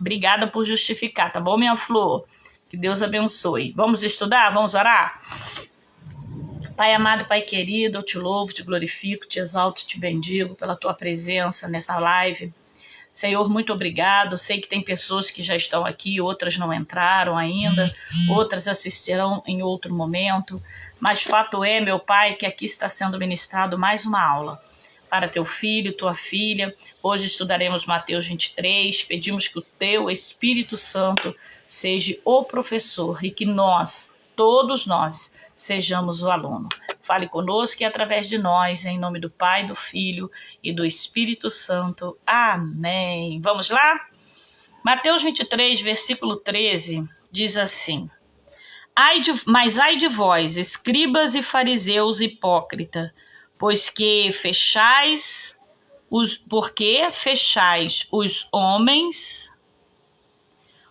Obrigada por justificar, tá bom, minha flor? Que Deus abençoe. Vamos estudar? Vamos orar? Pai amado, Pai querido, eu te louvo, te glorifico, te exalto, te bendigo pela tua presença nessa live. Senhor, muito obrigado. Sei que tem pessoas que já estão aqui, outras não entraram ainda, outras assistirão em outro momento. Mas fato é, meu Pai, que aqui está sendo ministrado mais uma aula para teu filho, tua filha. Hoje estudaremos Mateus 23. Pedimos que o teu Espírito Santo seja o professor e que nós, todos nós, sejamos o aluno. Fale conosco e através de nós, em nome do Pai, do Filho e do Espírito Santo. Amém. Vamos lá? Mateus 23, versículo 13, diz assim: Mas ai de vós, escribas e fariseus hipócritas, porque fechais os homens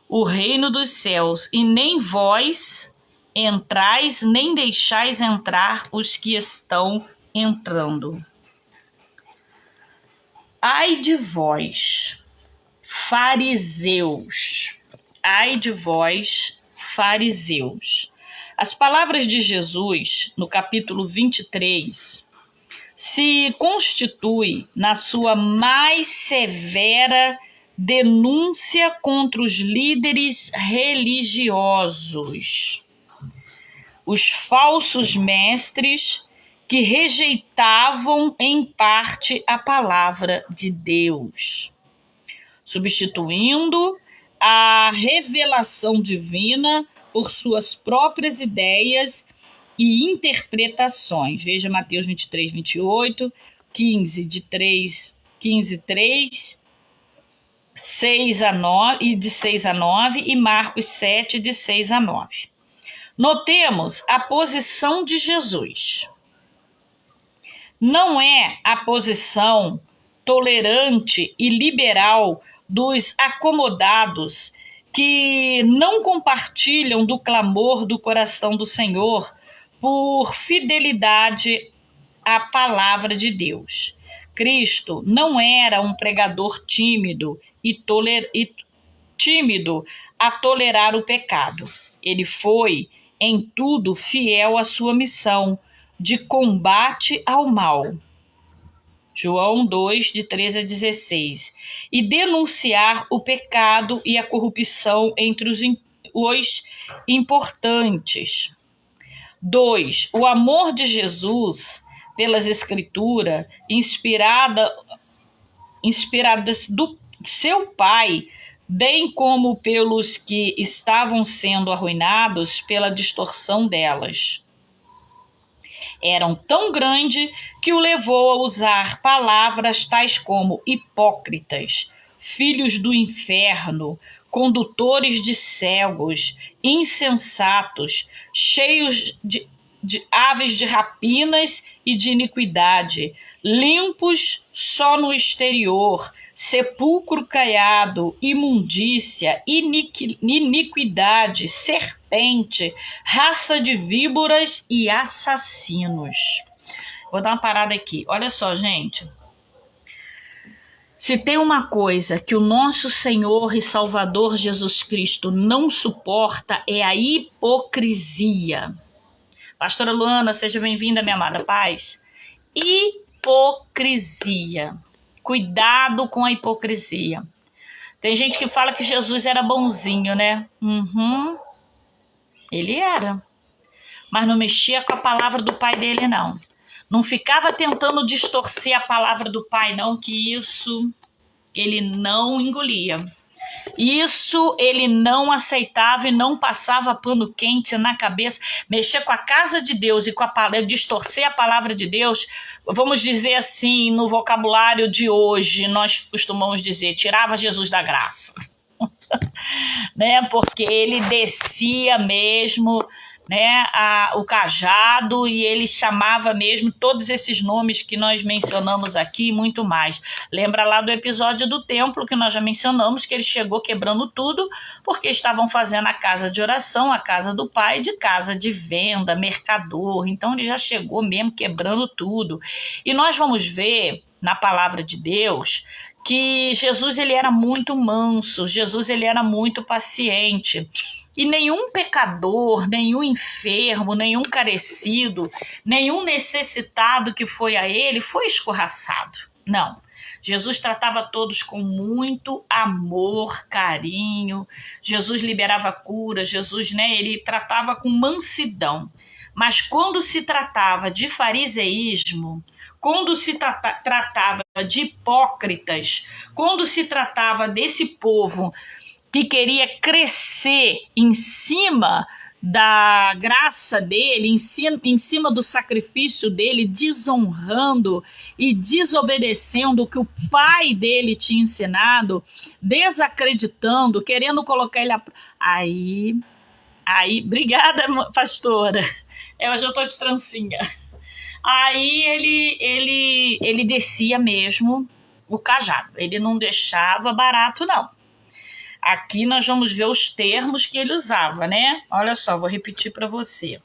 o reino dos céus, e nem vós entrais, nem deixais entrar os que estão entrando. Ai de vós, fariseus. Ai de vós, fariseus. As palavras de Jesus, no capítulo 23, se constituem na sua mais severa denúncia contra os líderes religiosos, os falsos mestres que rejeitavam em parte a palavra de Deus, substituindo a revelação divina por suas próprias ideias e interpretações. Veja Mateus 23, 28, 3, 6 a 9, e de 6 a 9, e Marcos 7, de 6 a 9. Notemos a posição de Jesus. Não é a posição tolerante e liberal dos acomodados que não compartilham do clamor do coração do Senhor por fidelidade à palavra de Deus. Cristo não era um pregador tímido a tolerar o pecado. Ele foi, em tudo, fiel à sua missão de combate ao mal. João 2, de 13 a 16. E denunciar o pecado e a corrupção entre os importantes. 2. O amor de Jesus pelas Escrituras, inspiradas do seu Pai, bem como pelos que estavam sendo arruinados pela distorção delas. Eram tão grande que o levou a usar palavras tais como hipócritas, filhos do inferno, condutores de cegos, insensatos, cheios de aves de rapinas e de iniquidade, limpos só no exterior, sepulcro caiado, imundícia, iniquidade, serpente, raça de víboras e assassinos. Vou dar uma parada aqui. Olha só, gente. Se tem uma coisa que o nosso Senhor e Salvador Jesus Cristo não suporta, é a hipocrisia. Pastora Luana, seja bem-vinda, minha amada paz. Hipocrisia. Cuidado com a hipocrisia. Tem gente que fala que Jesus era bonzinho, né? Ele era. Mas não mexia com a palavra do pai dele, não. Não ficava tentando distorcer a palavra do pai, não, que isso ele não engolia. Isso ele não aceitava e não passava pano quente na cabeça. Mexer com a casa de Deus e com a palavra, distorcer a palavra de Deus, vamos dizer assim, no vocabulário de hoje, nós costumamos dizer, tirava Jesus da graça. Né? Porque ele descia mesmo, né, o cajado, e ele chamava mesmo todos esses nomes que nós mencionamos aqui e muito mais. Lembra lá do episódio do templo que nós já mencionamos, que ele chegou quebrando tudo porque estavam fazendo a casa de oração, a casa do pai, de casa de venda, mercador. Então ele já chegou mesmo quebrando tudo. E nós vamos ver na palavra de Deus que Jesus ele era muito manso, Jesus ele era muito paciente. E nenhum pecador, nenhum enfermo, nenhum carecido, nenhum necessitado que foi a ele foi escorraçado. Não. Jesus tratava todos com muito amor, carinho. Jesus liberava cura, Jesus, ele tratava com mansidão. Mas quando se tratava de fariseísmo, quando se tratava de hipócritas, quando se tratava desse povo que queria crescer em cima da graça dele, em cima do sacrifício dele, desonrando e desobedecendo o que o pai dele tinha ensinado, desacreditando, querendo colocar ele Aí, obrigada, pastora. Hoje eu tô de trancinha. Aí ele descia mesmo o cajado. Ele não deixava barato, não. Aqui nós vamos ver os termos que ele usava, né? Olha só, vou repetir para você.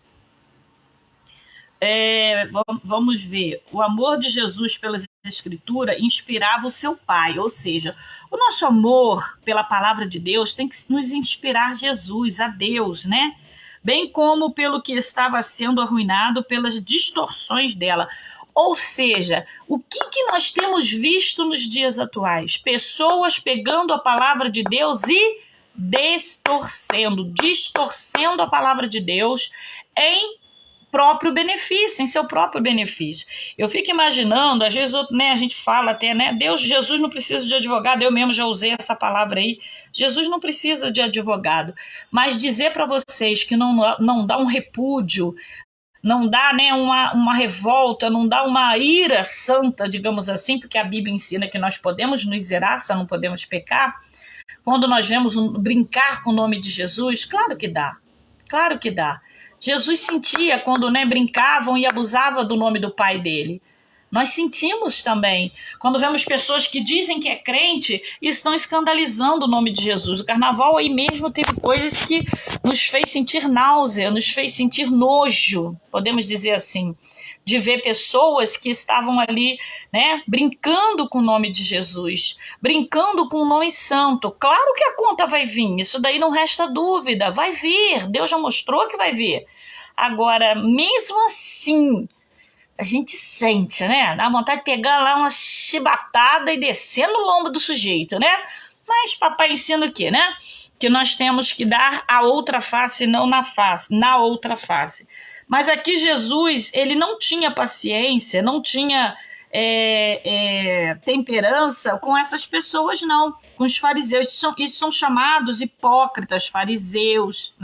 Vamos ver. O amor de Jesus pelas Escrituras inspirava o seu Pai. Ou seja, o nosso amor pela palavra de Deus tem que nos inspirar Jesus, a Deus, né? Bem como pelo que estava sendo arruinado pelas distorções dela. Ou seja, o que nós temos visto nos dias atuais? Pessoas pegando a palavra de Deus e distorcendo a palavra de Deus em próprio benefício, em seu próprio benefício. Eu fico imaginando, às vezes a gente fala até, né? Jesus não precisa de advogado, eu mesmo já usei essa palavra aí. Jesus não precisa de advogado, mas dizer para vocês que não dá um repúdio, não dá, né, uma revolta, não dá uma ira santa, digamos assim, porque a Bíblia ensina que nós podemos nos irar, só não podemos pecar. Quando nós vemos brincar com o nome de Jesus, claro que dá, claro que dá. Jesus sentia quando, brincavam e abusavam do nome do pai dele. Nós sentimos também quando vemos pessoas que dizem que é crente e estão escandalizando o nome de Jesus. O carnaval aí mesmo teve coisas que nos fez sentir náusea, nos fez sentir nojo, podemos dizer assim, de ver pessoas que estavam ali, brincando com o nome de Jesus, brincando com o nome santo. Claro que a conta vai vir, isso daí não resta dúvida, vai vir, Deus já mostrou que vai vir. Agora, mesmo assim, a gente sente, dá vontade de pegar lá uma chibatada e descer no lombo do sujeito, Mas papai ensina o quê, Que nós temos que dar a outra face, não na outra face. Mas aqui Jesus, ele não tinha paciência, não tinha temperança com essas pessoas, não. Com os fariseus, isso são chamados hipócritas, fariseus,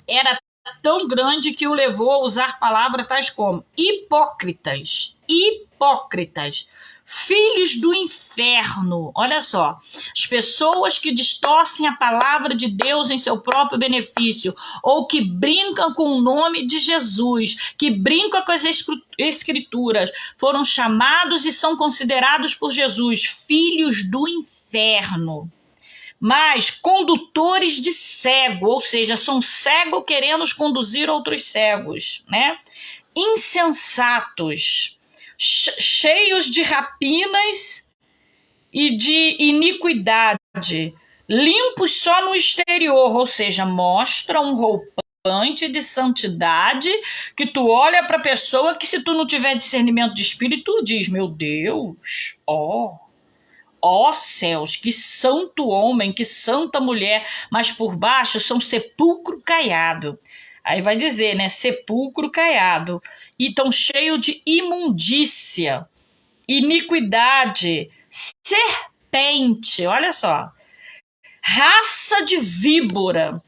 Era tão grande que o levou a usar palavras tais como hipócritas, filhos do inferno. Olha só, as pessoas que distorcem a palavra de Deus em seu próprio benefício, ou que brincam com o nome de Jesus, que brincam com as Escrituras, foram chamados e são considerados por Jesus filhos do inferno. Mas condutores de cego, ou seja, são cegos querendo conduzir outros cegos, Insensatos, cheios de rapinas e de iniquidade, limpos só no exterior, ou seja, mostra um roupante de santidade que tu olha para a pessoa que, se tu não tiver discernimento de espírito, tu diz, meu Deus, ó céus, que santo homem, que santa mulher, mas por baixo são sepulcro caiado. Aí vai dizer, sepulcro caiado. E tão cheio de imundícia, iniquidade, serpente, olha só, raça de víbora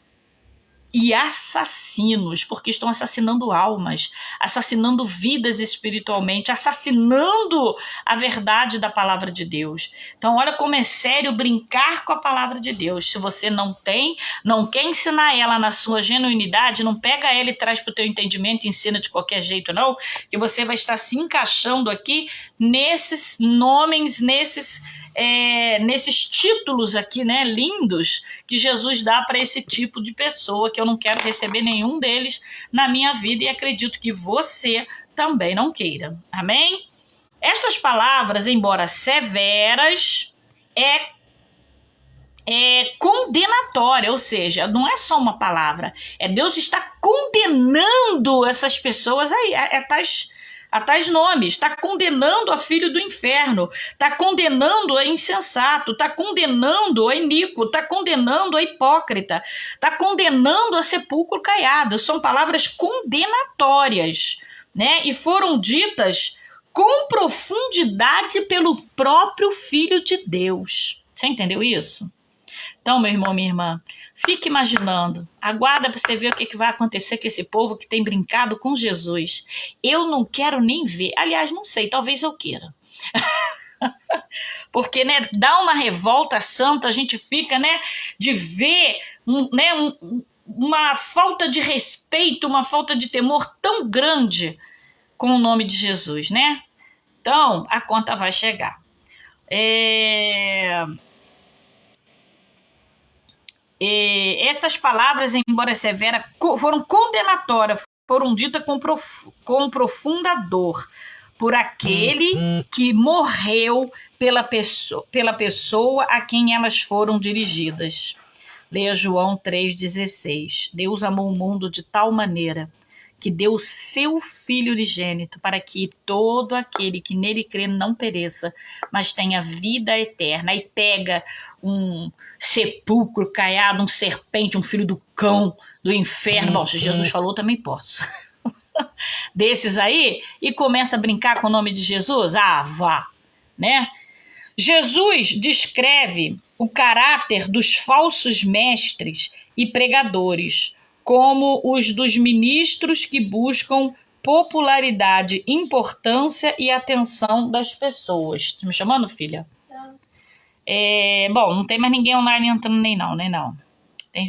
e assassinos, porque estão assassinando almas, assassinando vidas espiritualmente, assassinando a verdade da palavra de Deus. Então olha como é sério brincar com a palavra de Deus. Se você não quer ensinar ela na sua genuinidade, não pega ela e traz para o teu entendimento e ensina de qualquer jeito, não, que você vai estar se encaixando aqui nesses nomes, nesses títulos aqui, lindos, que Jesus dá para esse tipo de pessoa, que eu não quero receber nenhum deles na minha vida, e acredito que você também não queira. Amém? Estas palavras, embora severas, é condenatória, ou seja, não é só uma palavra, Deus está condenando essas pessoas a tais nomes, está condenando a filho do inferno, está condenando a insensato, está condenando a iníquo, está condenando a hipócrita, está condenando a sepulcro caiado. São palavras condenatórias, né? E foram ditas com profundidade pelo próprio Filho de Deus. Você entendeu isso? Então, meu irmão, minha irmã, fique imaginando, aguarda para você ver o que vai acontecer com esse povo que tem brincado com Jesus. Eu não quero nem ver, aliás, não sei, talvez eu queira. Porque, né, dá uma revolta santa, a gente fica, né, de ver, uma falta de respeito, uma falta de temor tão grande com o nome de Jesus, né? Então, a conta vai chegar. Essas palavras, embora severas, foram condenatórias, foram ditas com profunda dor por aquele que morreu pela pessoa a quem elas foram dirigidas. Leia João 3,16. Deus amou o mundo de tal maneira que deu o seu Filho unigênito para que todo aquele que nele crê não pereça, mas tenha vida eterna. Aí pega um sepulcro caiado, um serpente, um filho do cão, do inferno. Bom, se Jesus falou, também posso. Desses aí, e começa a brincar com o nome de Jesus? Ah, vá, né? Jesus descreve o caráter dos falsos mestres e pregadores, como os dos ministros que buscam popularidade, importância e atenção das pessoas. Tá me chamando, filha? Não. Bom, não tem mais ninguém online entrando nem não.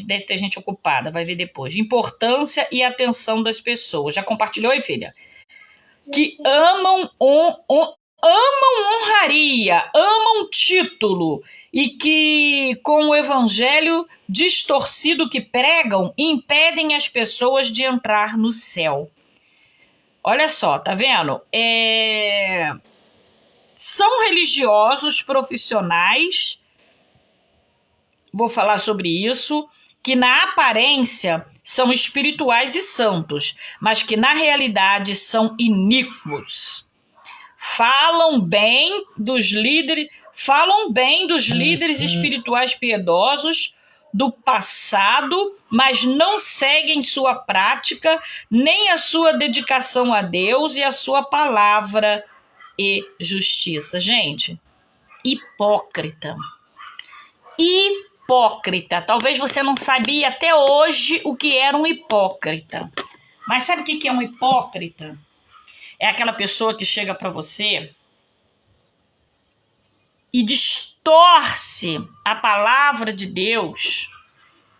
Deve ter gente ocupada, vai ver depois. Importância e atenção das pessoas. Já compartilhou aí, filha? Que amam honraria, amam título e que, com o evangelho distorcido que pregam, impedem as pessoas de entrar no céu. Olha só, tá vendo? São religiosos profissionais, vou falar sobre isso, que na aparência são espirituais e santos, mas que na realidade são iníquos. Falam bem dos líderes espirituais piedosos do passado, mas não seguem sua prática, nem a sua dedicação a Deus e a sua palavra e justiça. Gente, hipócrita. Talvez você não sabia até hoje o que era um hipócrita. Mas sabe o que é um hipócrita? É aquela pessoa que chega para você e distorce a palavra de Deus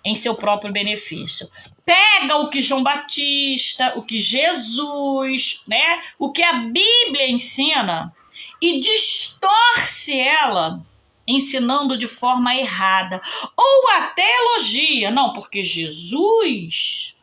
em seu próprio benefício. Pega o que João Batista, o que Jesus, né, o que a Bíblia ensina e distorce ela, ensinando de forma errada. Ou até elogia. Não, porque Jesus...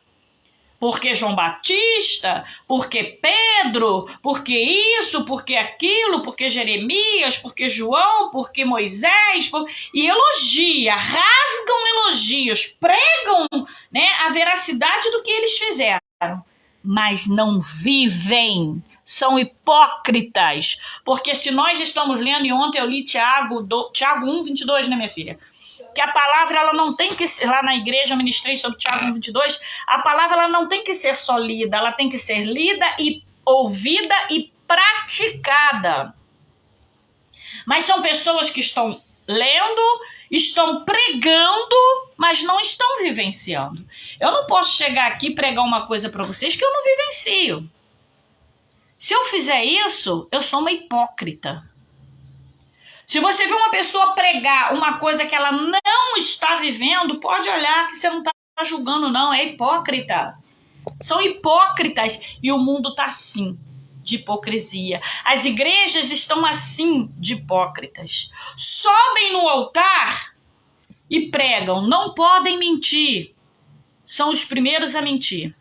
Porque João Batista, porque Pedro, porque isso, porque aquilo, porque Jeremias, porque João, porque Moisés, e elogia, rasgam elogios, pregam, né, a veracidade do que eles fizeram, mas não vivem, são hipócritas, porque se nós estamos lendo, e ontem eu li Tiago 1:22, né, minha filha? Que a palavra ela não tem que ser, lá na igreja eu ministrei sobre Tiago 1:22, a palavra ela não tem que ser só lida, ela tem que ser lida e ouvida e praticada. Mas são pessoas que estão lendo, estão pregando, mas não estão vivenciando. Eu não posso chegar aqui e pregar uma coisa para vocês que eu não vivencio. Se eu fizer isso, eu sou uma hipócrita. Se você vê uma pessoa pregar uma coisa que ela não está vivendo, pode olhar que você não está julgando, não. É hipócrita. São hipócritas. E o mundo está assim, de hipocrisia. As igrejas estão assim, de hipócritas. Sobem no altar e pregam. Não podem mentir. São os primeiros a mentir.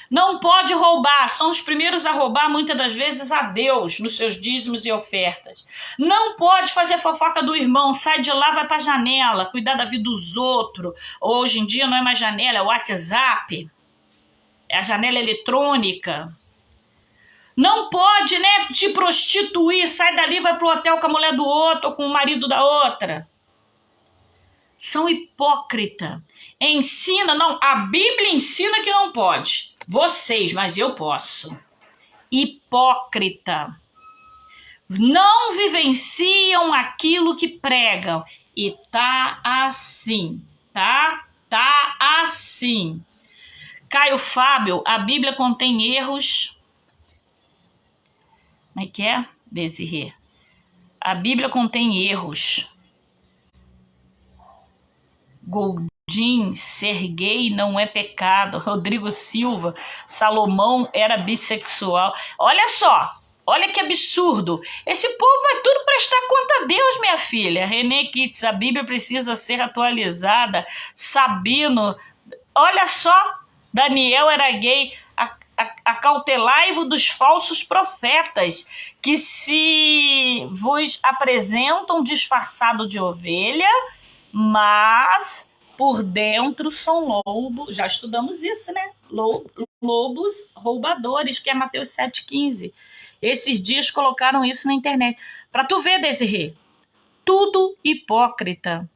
Não pode roubar, são os primeiros a roubar muitas das vezes a Deus nos seus dízimos e ofertas. Não pode fazer fofoca do irmão, sai de lá, vai para a janela, cuidar da vida dos outros. Hoje em dia não é mais janela, é WhatsApp, é a janela eletrônica. Não pode, né, se prostituir, sai dali, vai pro hotel com a mulher do outro ou com o marido da outra. São hipócritas. Ensina, não, a Bíblia ensina que não pode. Vocês, mas eu posso. Hipócrita. Não vivenciam aquilo que pregam. E tá assim, tá? Tá assim. Caio Fábio, a Bíblia contém erros. Como é que é, Desirê? A Bíblia contém erros. Goldin, ser gay não é pecado. Rodrigo Silva, Salomão era bissexual. Olha só, olha que absurdo. Esse povo vai tudo prestar conta a Deus, minha filha. René Kitts, a Bíblia precisa ser atualizada. Sabino, olha só, Daniel era gay. Acautelai-vos dos falsos profetas, que se vos apresentam disfarçado de ovelha, mas por dentro são lobos. Já estudamos isso, né? Lobos roubadores, que é Mateus 7,15. Esses dias colocaram isso na internet. Para tu ver, Desirê, tudo hipócrita.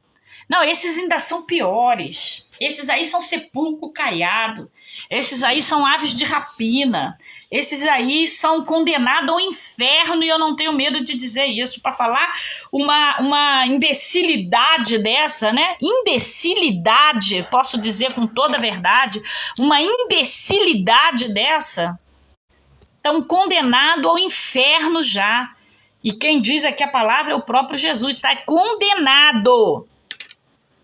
Não, esses ainda são piores. Esses aí são sepulcro caiado. Esses aí são aves de rapina. Esses aí são condenados ao inferno, e eu não tenho medo de dizer isso. Para falar uma imbecilidade dessa, né? Imbecilidade, posso dizer com toda a verdade, uma imbecilidade dessa, estão condenados ao inferno já. E quem diz aqui a palavra é o próprio Jesus, está condenado.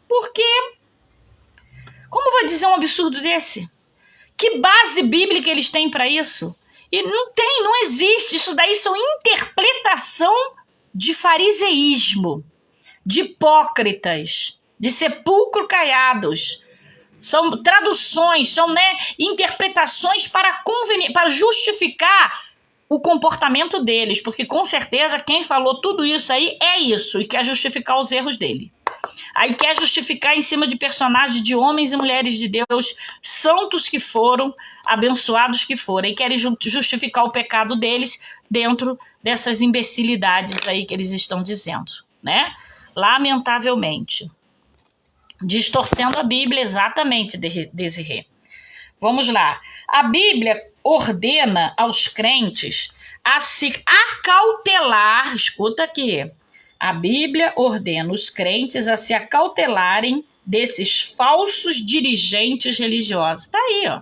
Por quê? Como vai dizer um absurdo desse? Que base bíblica eles têm para isso? E não tem, não existe. Isso daí são interpretação de fariseísmo, de hipócritas, de sepulcro caiados. São traduções, são, né, interpretações para justificar o comportamento deles, porque com certeza quem falou tudo isso aí é isso, e quer justificar os erros dele. Aí quer justificar em cima de personagens de homens e mulheres de Deus, santos que foram, abençoados que foram, e querem justificar o pecado deles dentro dessas imbecilidades aí que eles estão dizendo, né? Lamentavelmente. Distorcendo a Bíblia, exatamente, Desirê. Vamos lá. A Bíblia ordena aos crentes a se acautelar, escuta aqui, a Bíblia ordena os crentes a se acautelarem desses falsos dirigentes religiosos. Tá aí, ó.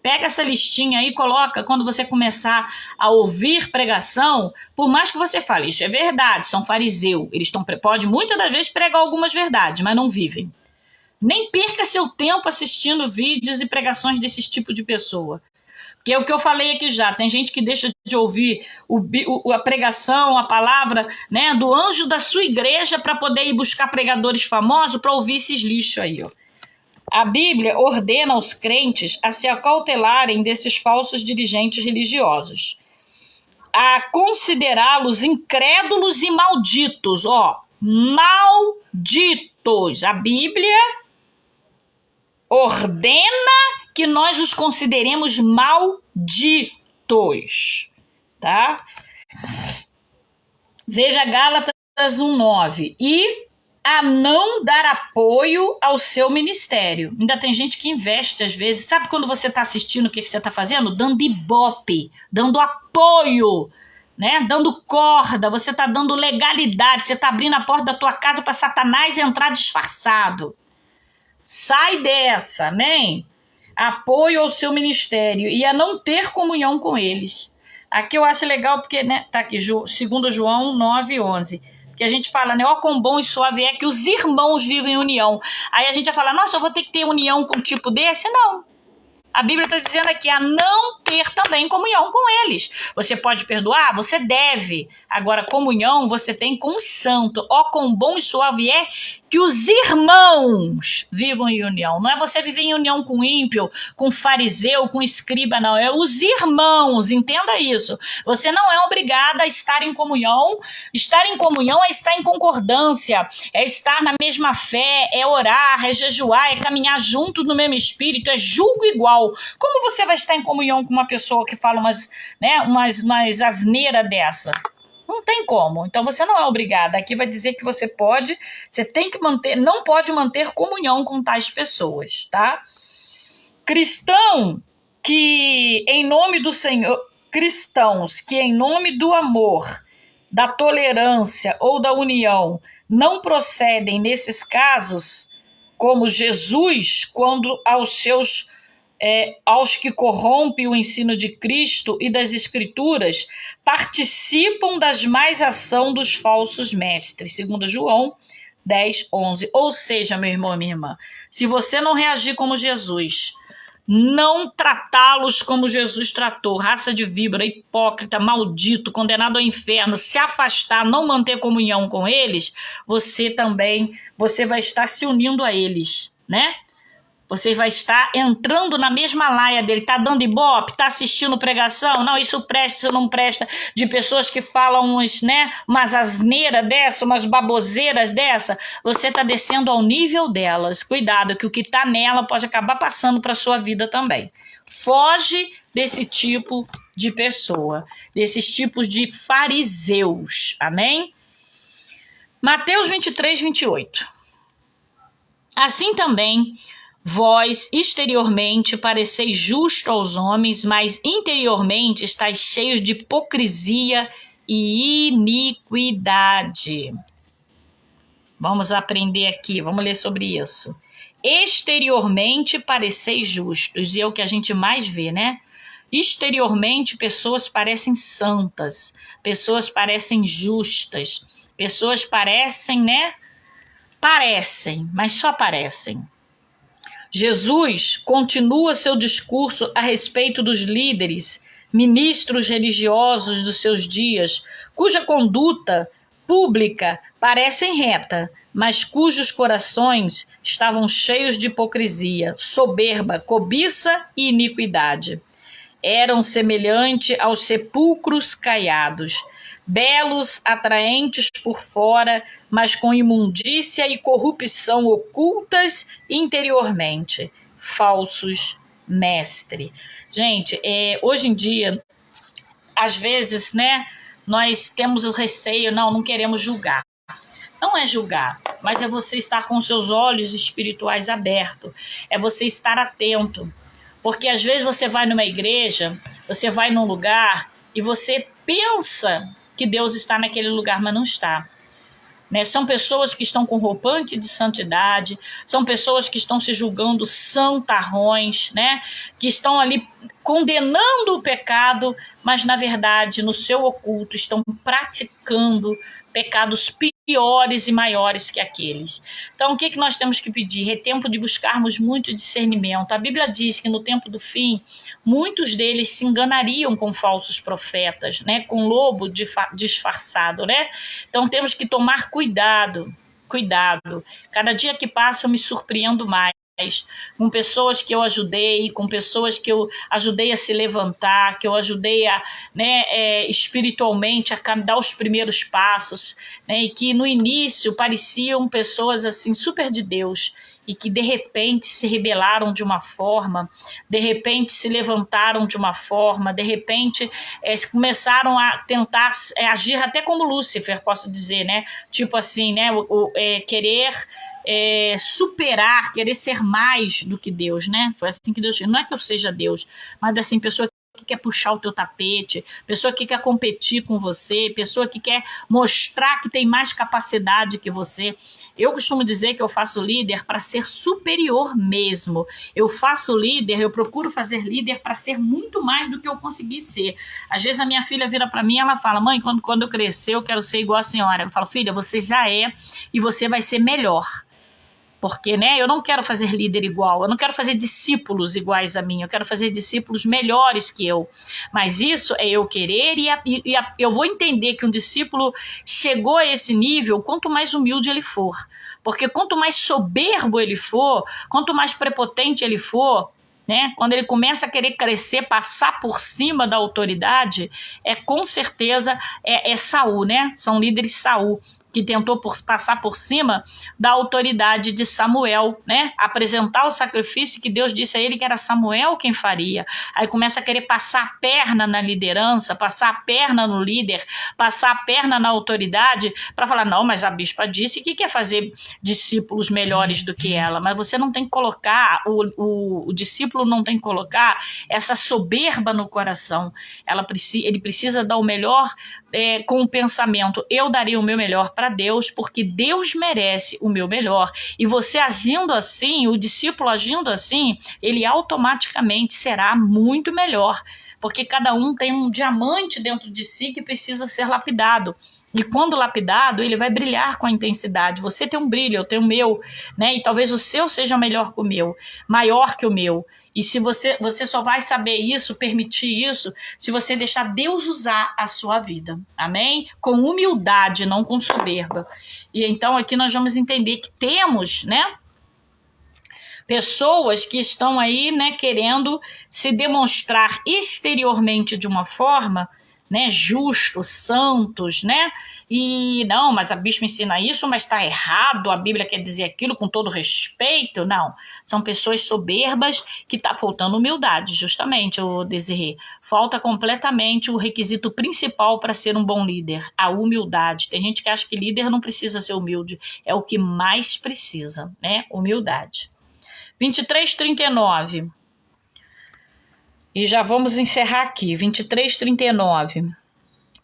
Pega essa listinha aí e coloca quando você começar a ouvir pregação, por mais que você fale, isso é verdade, são fariseus, eles podem muitas das vezes pregar algumas verdades, mas não vivem. Nem perca seu tempo assistindo vídeos e pregações desse tipo de pessoa. Que é o que eu falei aqui já, tem gente que deixa de ouvir a pregação, a palavra, né, do anjo da sua igreja para poder ir buscar pregadores famosos para ouvir esses lixos aí, ó. A Bíblia ordena aos crentes a se acautelarem desses falsos dirigentes religiosos, a considerá-los incrédulos e malditos, ó, malditos. A Bíblia ordena que nós os consideremos malditos, tá? Veja Gálatas 1:9. E a não dar apoio ao seu ministério. Ainda tem gente que investe às vezes. Sabe quando você está assistindo, o que você está fazendo? Dando ibope, dando apoio, né? Dando corda, você está dando legalidade, você está abrindo a porta da tua casa para Satanás entrar disfarçado. Sai dessa, amém? Apoio ao seu ministério e a não ter comunhão com eles. Aqui eu acho legal porque, né, tá aqui, 2 João 9:11, que a gente fala, né, ó, quão bom e suave é que os irmãos vivem em união. Aí a gente vai falar, nossa, eu vou ter que ter união com um tipo desse? Não. A Bíblia está dizendo aqui a não ter também comunhão com eles. Você pode perdoar? Você deve. Agora, comunhão você tem com o santo. Ó, quão bom e suave é que os irmãos vivam em união. Não é você viver em união com ímpio, com fariseu, com escriba, não. É os irmãos, entenda isso. Você não é obrigada a estar em comunhão. Estar em comunhão é estar em concordância, é estar na mesma fé, é orar, é jejuar, é caminhar juntos no mesmo espírito, é julgo igual. Como você vai estar em comunhão com uma pessoa que fala umas asneiras dessa? Não tem como. Então você não é obrigada. Aqui vai dizer que você tem que manter, não pode manter comunhão com tais pessoas, tá? Cristãos que em nome do amor, da tolerância ou da união não procedem nesses casos, como Jesus, quando aos que corrompem o ensino de Cristo e das Escrituras, participam das mais ação dos falsos mestres, segundo João 10:11. Ou seja, meu irmão, minha irmã, se você não reagir como Jesus, não tratá-los como Jesus tratou, raça de víbora, hipócrita, maldito, condenado ao inferno, se afastar, não manter comunhão com eles, você vai estar se unindo a eles, né? Você vai estar entrando na mesma laia dele, tá dando ibope, tá assistindo pregação, não, isso presta, isso não presta, de pessoas que falam umas asneiras dessa, umas baboseiras dessa, você tá descendo ao nível delas. Cuidado, que o que tá nela pode acabar passando para sua vida também. Foge desse tipo de pessoa, desses tipos de fariseus, amém? Mateus 23:28. Assim também, vós, exteriormente, pareceis justo aos homens, mas interiormente estáis cheios de hipocrisia e iniquidade. Vamos aprender aqui, vamos ler sobre isso. Exteriormente pareceis justos, e é o que a gente mais vê, né? Exteriormente, pessoas parecem santas, pessoas parecem justas, pessoas parecem, Parecem, mas só parecem. Jesus continua seu discurso a respeito dos líderes, ministros religiosos dos seus dias, cuja conduta pública parece reta, mas cujos corações estavam cheios de hipocrisia, soberba, cobiça e iniquidade. Eram semelhantes aos sepulcros caiados, belos, atraentes por fora, mas com imundícia e corrupção ocultas interiormente. Falsos mestres. Gente, hoje em dia, às vezes, nós temos o receio, não queremos julgar. Não é julgar, mas é você estar com seus olhos espirituais abertos. É você estar atento. Porque às vezes você vai numa igreja, você vai num lugar e você pensa que Deus está naquele lugar, mas não está. São pessoas que estão com roupante de santidade, são pessoas que estão se julgando santarrões, que estão ali condenando o pecado, mas na verdade no seu oculto estão praticando pecados piores e maiores que aqueles. Então o que nós temos que pedir? É tempo de buscarmos muito discernimento. A Bíblia diz que no tempo do fim, muitos deles se enganariam com falsos profetas, com lobo disfarçado, Então temos que tomar cuidado. Cada dia que passa eu me surpreendo mais com pessoas que eu ajudei, com pessoas que eu ajudei a se levantar, que eu ajudei a, espiritualmente a dar os primeiros passos, e que no início pareciam pessoas assim super de Deus, e que de repente se rebelaram de uma forma, de repente se levantaram de uma forma, de repente começaram a tentar agir até como Lúcifer, posso dizer, tipo assim, querer superar, querer ser mais do que Deus, Foi assim que Deus... Não é que eu seja Deus, mas assim, pessoa que quer puxar o teu tapete, pessoa que quer competir com você, pessoa que quer mostrar que tem mais capacidade que você. Eu costumo dizer que eu faço líder para ser superior mesmo. Eu procuro fazer líder para ser muito mais do que eu consegui ser. Às vezes a minha filha vira para mim e ela fala: mãe, quando eu crescer eu quero ser igual a senhora. Eu falo: filha, você já é e você vai ser melhor. Porque, né, eu não quero fazer líder igual, eu não quero fazer discípulos iguais a mim, eu quero fazer discípulos melhores que eu. Mas isso é eu querer e eu vou entender que um discípulo chegou a esse nível quanto mais humilde ele for. Porque quanto mais soberbo ele for, quanto mais prepotente ele for, né, quando ele começa a querer crescer, passar por cima da autoridade, com certeza Saul, né? São líderes Saul, que tentou passar por cima da autoridade de Samuel, né? Apresentar o sacrifício que Deus disse a ele que era Samuel quem faria. Aí começa a querer passar a perna na liderança, passar a perna no líder, passar a perna na autoridade, para falar, não, mas a bispa disse que quer fazer discípulos melhores do que ela, mas você não tem que colocar, o discípulo não tem que colocar essa soberba no coração. Ele precisa dar o melhor com o pensamento, eu darei o meu melhor para Deus, porque Deus merece o meu melhor. E você agindo assim, o discípulo agindo assim, ele automaticamente será muito melhor, porque cada um tem um diamante dentro de si que precisa ser lapidado. E quando lapidado, ele vai brilhar com a intensidade. Você tem um brilho, eu tenho o meu, né? E talvez o seu seja melhor que o meu, maior que o meu. E se você só vai saber isso, permitir isso, se você deixar Deus usar a sua vida. Amém? Com humildade, não com soberba. E então aqui nós vamos entender que temos, né, pessoas que estão aí, né, querendo se demonstrar exteriormente de uma forma, né, justos, santos, né? E não, mas a bispa ensina isso, mas está errado, a Bíblia quer dizer aquilo com todo respeito. Não, são pessoas soberbas que está faltando humildade, justamente, o Desirê. Falta completamente o requisito principal para ser um bom líder, a humildade. Tem gente que acha que líder não precisa ser humilde, é o que mais precisa, né? Humildade. 23:39. E já vamos encerrar aqui, 23:39.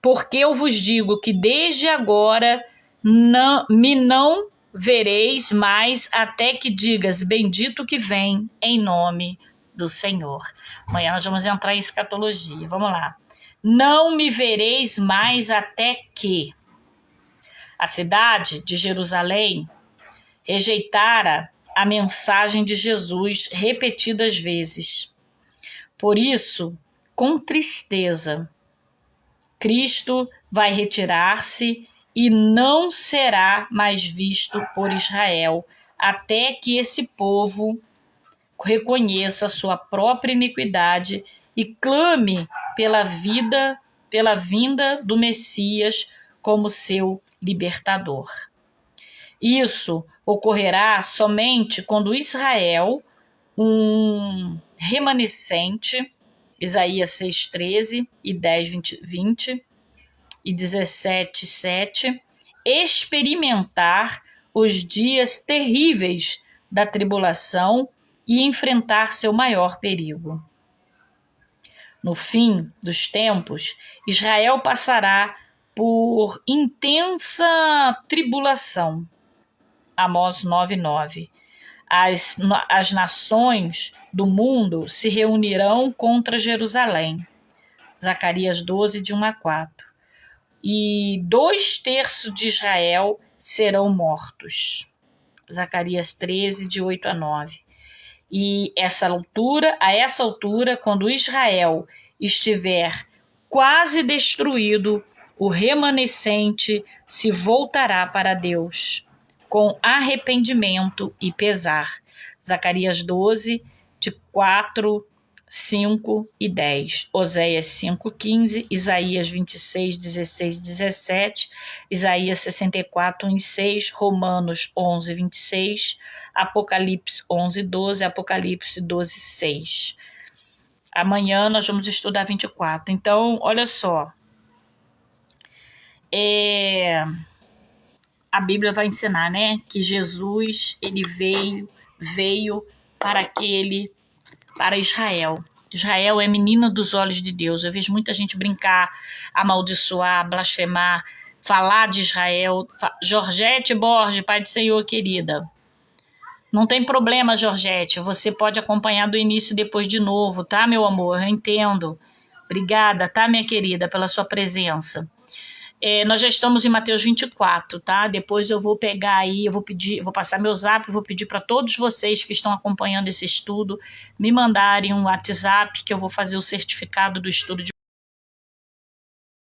Porque eu vos digo que desde agora me não vereis mais até que digas, bendito que vem em nome do Senhor. Amanhã nós vamos entrar em escatologia, vamos lá. Não me vereis mais até que a cidade de Jerusalém rejeitara a mensagem de Jesus repetidas vezes. Por isso, com tristeza, Cristo vai retirar-se e não será mais visto por Israel, até que esse povo reconheça sua própria iniquidade e clame pela vinda do Messias como seu libertador. Isso ocorrerá somente quando Israel, um remanescente, Isaías 6:13 e 10:20 e 17:7, experimentar os dias terríveis da tribulação e enfrentar seu maior perigo. No fim dos tempos, Israel passará por intensa tribulação. Amós 9:9. As nações do mundo se reunirão contra Jerusalém. Zacarias 12, de 1-4. E 2/3 de Israel serão mortos. Zacarias 13, de 8-9. E a essa altura, quando Israel estiver quase destruído, o remanescente se voltará para Deus, com arrependimento e pesar. Zacarias 12, de 4, 5 e 10. Oséias 5:15, Isaías 26, 16 e 17, Isaías 64, 1 e 6, Romanos 11, 26, Apocalipse 11, 12, Apocalipse 12, 6. Amanhã nós vamos estudar 24. Então, olha só. A Bíblia vai ensinar, né, que Jesus, ele veio para Israel. Israel é menina dos olhos de Deus. Eu vejo muita gente brincar, amaldiçoar, blasfemar, falar de Israel. Georgette Borges, Pai do Senhor, querida. Não tem problema, Georgette. Você pode acompanhar do início depois de novo, tá, meu amor? Eu entendo. Obrigada, tá, minha querida, pela sua presença. Nós já estamos em Mateus 24, tá? Depois eu vou pegar aí, eu vou passar meu zap, vou pedir para todos vocês que estão acompanhando esse estudo me mandarem um WhatsApp que eu vou fazer o certificado do estudo de